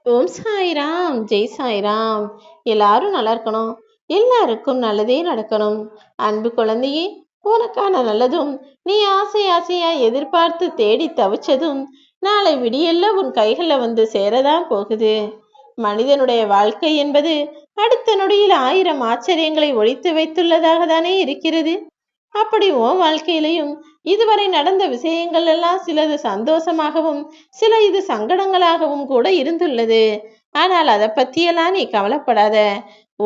ஓம் சாய்ராம், ஜெய் சாய்ராம். எல்லாரும் நல்லா இருக்கணும். எல்லாருக்கும் நல்லதே நடக்கணும். அன்பு குழந்தையே, உனக்கான நல்லதும் நீ ஆசை ஆசையா எதிர்பார்த்து தேடி தவிச்சதும் நாளை விடியல்ல உன் கைகளில் வந்து சேரதான் போகுது. மனிதனுடைய வாழ்க்கை என்பது அடுத்த நொடியில் 1000 ஆச்சரியங்களை ஒழித்து வைத்துள்ளதாக தானே இருக்கிறது. அப்படி உன் வாழ்க்கையிலையும் இதுவரை நடந்த விஷயங்கள் எல்லாம் சிலது சந்தோஷமாகவும் சில இது சங்கடங்களாகவும் கூட இருந்துள்ளது. ஆனால் அதை பற்றியெல்லாம் நீ கவலைப்படாத.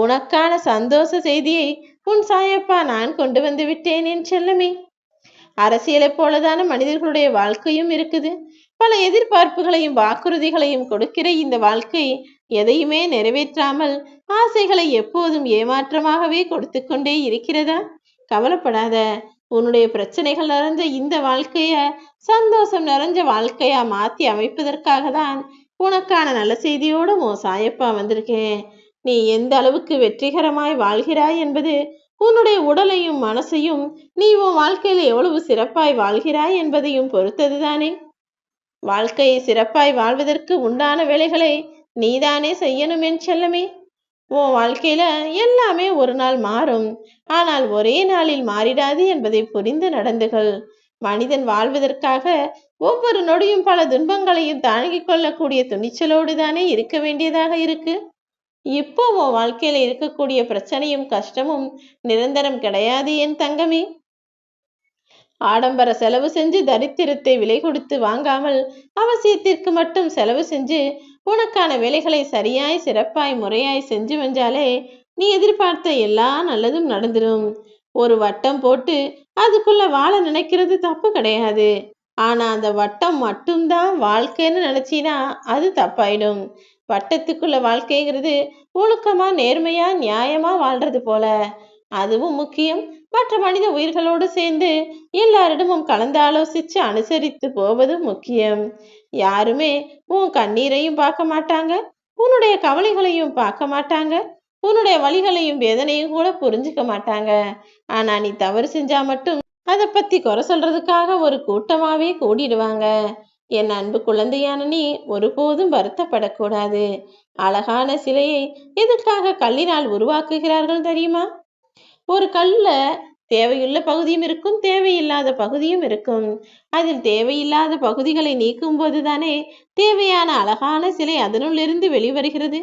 உனக்கான சந்தோஷ செய்தியை உன் சாயப்பா நான் கொண்டு வந்து விட்டேன் என் செல்லமே. அரசியலை போலதான மனிதர்களுடைய வாழ்க்கையும் இருக்குது. பல எதிர்பார்ப்புகளையும் வாக்குறுதிகளையும் கொடுக்கிற இந்த வாழ்க்கை எதையுமே நிறைவேற்றாமல் ஆசைகளை எப்போதும் ஏமாற்றமாகவே கொடுத்து கொண்டே இருக்கிறதா? கவலைப்படாத. உன்னுடைய பிரச்சனைகள் நிறைஞ்ச இந்த வாழ்க்கைய சந்தோஷம் நிறைஞ்ச வாழ்க்கையா மாத்தி அமைப்பதற்காக தான் உனக்கான நல்ல செய்தியோடு உன் சாயப்பா வந்திருக்கேன். நீ எந்த அளவுக்கு வெற்றிகரமாய் வாழ்கிறாய் என்பது உன்னுடைய உடலையும் மனசையும் நீ உன் வாழ்க்கையில எவ்வளவு சிறப்பாய் வாழ்கிறாய் என்பதையும் பொறுத்தது தானே. வாழ்க்கையை சிறப்பாய் வாழ்வதற்கு உண்டான வேலைகளை நீதானே செய்யணும் என் செல்லமே. உன் வாழ்க்கையில எல்லாமே ஒரு நாள் மாறும். ஆனால் ஒரே நாளில் மாறிடாது என்பதை புரிந்து நடந்துகள். மனிதன் வாழ்வதற்காக ஒவ்வொரு நொடியும் பல துன்பங்களையும் தாங்கிக் கொள்ளக்கூடிய துணிச்சலோடு தானே இருக்க வேண்டியதாக இருக்கு. இப்போ உன் வாழ்க்கையில இருக்கக்கூடிய பிரச்சனையும் கஷ்டமும் நிரந்தரம் கிடையாது என் தங்கமே. ஆடம்பர செலவு செஞ்சு தரித்திரத்தை விலை கொடுத்து வாங்காமல் அவசியத்திற்கு மட்டும் செலவு செஞ்சு உனக்கான வேலைகளை சரியாய் சிறப்பாய் முறையாய் செஞ்சு வந்தாலே நீ எதிர்பார்த்த எல்லா நல்லதும் நடந்துடும். ஒரு வட்டம் போட்டு அதுக்குள்ள வாழ நினைக்கிறது தப்பு கிடையாது. ஆனா அந்த வட்டம் மட்டும்தான் வாழ்க்கைன்னு நினைச்சினா அது தப்பாயிடும். வட்டத்துக்குள்ள வாழ்க்கைங்கிறது ஒழுக்கமா நேர்மையா நியாயமா வாழ்றது போல. அதுவும் முக்கியம். மற்ற மனித உயிர்களோடு சேர்ந்து எல்லாரிடமும் கலந்து ஆலோசிச்சு அனுசரித்து போவது முக்கியம். யாருமே உன் கண்ணீரையும் பார்க்க மாட்டாங்க, உன்னுடைய கவலைகளையும் பார்க்க மாட்டாங்க, உன்னுடைய வழிகளையும் வேதனையும் கூட புரிஞ்சுக்க மாட்டாங்க. ஆனா நீ தவறு செஞ்சா மட்டும் அதை பத்தி குறை சொல்றதுக்காக ஒரு கூட்டமாவே கூடிடுவாங்க. என் அன்பு குழந்தையான நீ ஒருபோதும் வருத்தப்படக்கூடாது. அழகான சிலையை எதற்காக கல்லினால் உருவாக்குகிறார்கள் தெரியுமா? ஒரு கல்ல தேவையுள்ள பகுதியும் இருக்கும், தேவையில்லாத பகுதியும் இருக்கும். அதில் தேவையில்லாத பகுதிகளை நீக்கும் போதுதானே தேவையான அழகான சிலை அதனுள்ளிருந்து வெளிவருகிறது.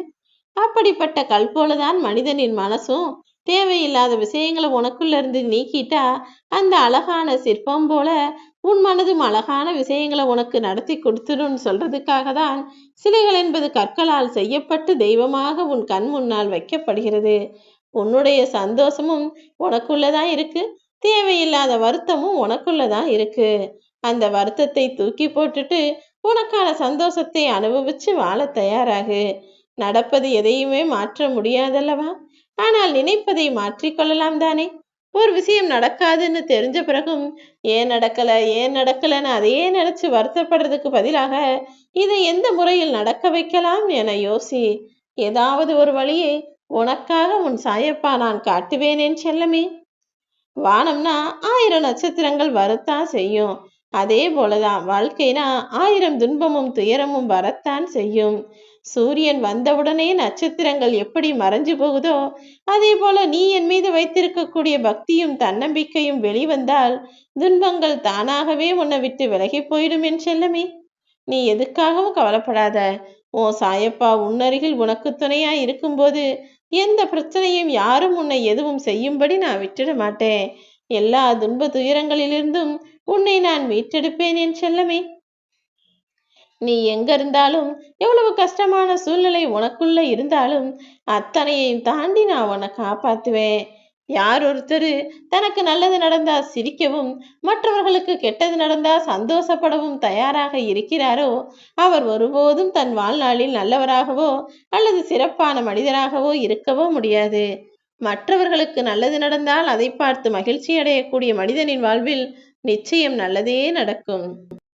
அப்படிப்பட்ட கல் போலதான் மனிதனின் மனசும். தேவையில்லாத விஷயங்களை உனக்குள்ள இருந்து நீக்கிட்டா அந்த அழகான சிற்பம் போல உன் மனதும் அழகான விஷயங்களை உனக்கு நடத்தி கொடுத்துடும் சொல்றதுக்காக தான் சிலைகள் என்பது கற்களால் செய்யப்பட்டு தெய்வமாக உன் கண் முன்னால் வைக்கப்படுகிறது. உன்னுடைய சந்தோஷமும் உனக்குள்ளதான் இருக்கு, தேவையில்லாத வருத்தமும் உனக்குள்ளதான் இருக்கு. அந்த வருத்தத்தை தூக்கி போட்டுட்டு உனக்கான சந்தோஷத்தை அனுபவிச்சு வாழ தயாராகு. நடப்பது எதையுமே மாற்ற முடியாதல்லவா? ஆனால் நினைப்பதை மாற்றிக்கொள்ளலாம் தானே. ஒரு விஷயம் நடக்காதுன்னு தெரிஞ்ச பிறகும் ஏன் நடக்கல ஏன் நடக்கலன்னு அதையே நினைச்சு வருத்தப்படுறதுக்கு பதிலாக இதை எந்த முறையில் நடக்க வைக்கலாம் என யோசி. ஏதாவது ஒரு வழியை உனக்காக உன் சாயப்பா நான் காட்டுவேனேன் செல்லமே. வானம்னா 1000 நட்சத்திரங்கள் வரத்தான் செய்யும். அதே போலதான் வாழ்க்கைனா 1000 துன்பமும் துயரமும் வரத்தான் செய்யும். சூரியன் வந்தவுடனே நட்சத்திரங்கள் எப்படி மறைஞ்சு போகுதோ அதே போல நீ என் மீது வைத்திருக்கக்கூடிய பக்தியும் தன்னம்பிக்கையும் வெளிவந்தால் துன்பங்கள் தானாகவே உன்னை விட்டு விலகி போயிடும் என் செல்லமே. நீ எதுக்காகவும் கவலைப்படாத. உன் சாயப்பா உன்னருகில் உனக்கு துணையா இருக்கும்போது எந்த பிரச்சனையும் யாரும் உன்னை எதுவும் செய்யும்படி நான் விட்டுட மாட்டேன். எல்லா துன்ப துயரங்களிலிருந்தும் உன்னை நான் மீட்டெடுப்பேன் என் செல்லமே. நீ எங்க இருந்தாலும் எவ்வளவு கஷ்டமான சூழ்நிலை உனக்குள்ள இருந்தாலும் அத்தனையையும் தாண்டி நான் உன்னை காப்பாத்துவேன். யார் ஒருத்தர் தனக்கு நல்லது நடந்தா சிரிக்கவும் மற்றவர்களுக்கு கெட்டது நடந்தா சந்தோஷப்படவும் தயாராக இருக்கிறாரோ அவர் ஒருபோதும் தன் வாழ்நாளில் நல்லவராகவோ அல்லது சிறப்பான மனிதராகவோ இருக்கவோ முடியாது. மற்றவர்களுக்கு நல்லது நடந்தால் அதை பார்த்து மகிழ்ச்சி அடையக்கூடிய மனிதனின் வாழ்வில் நிச்சயம் நல்லதே நடக்கும்.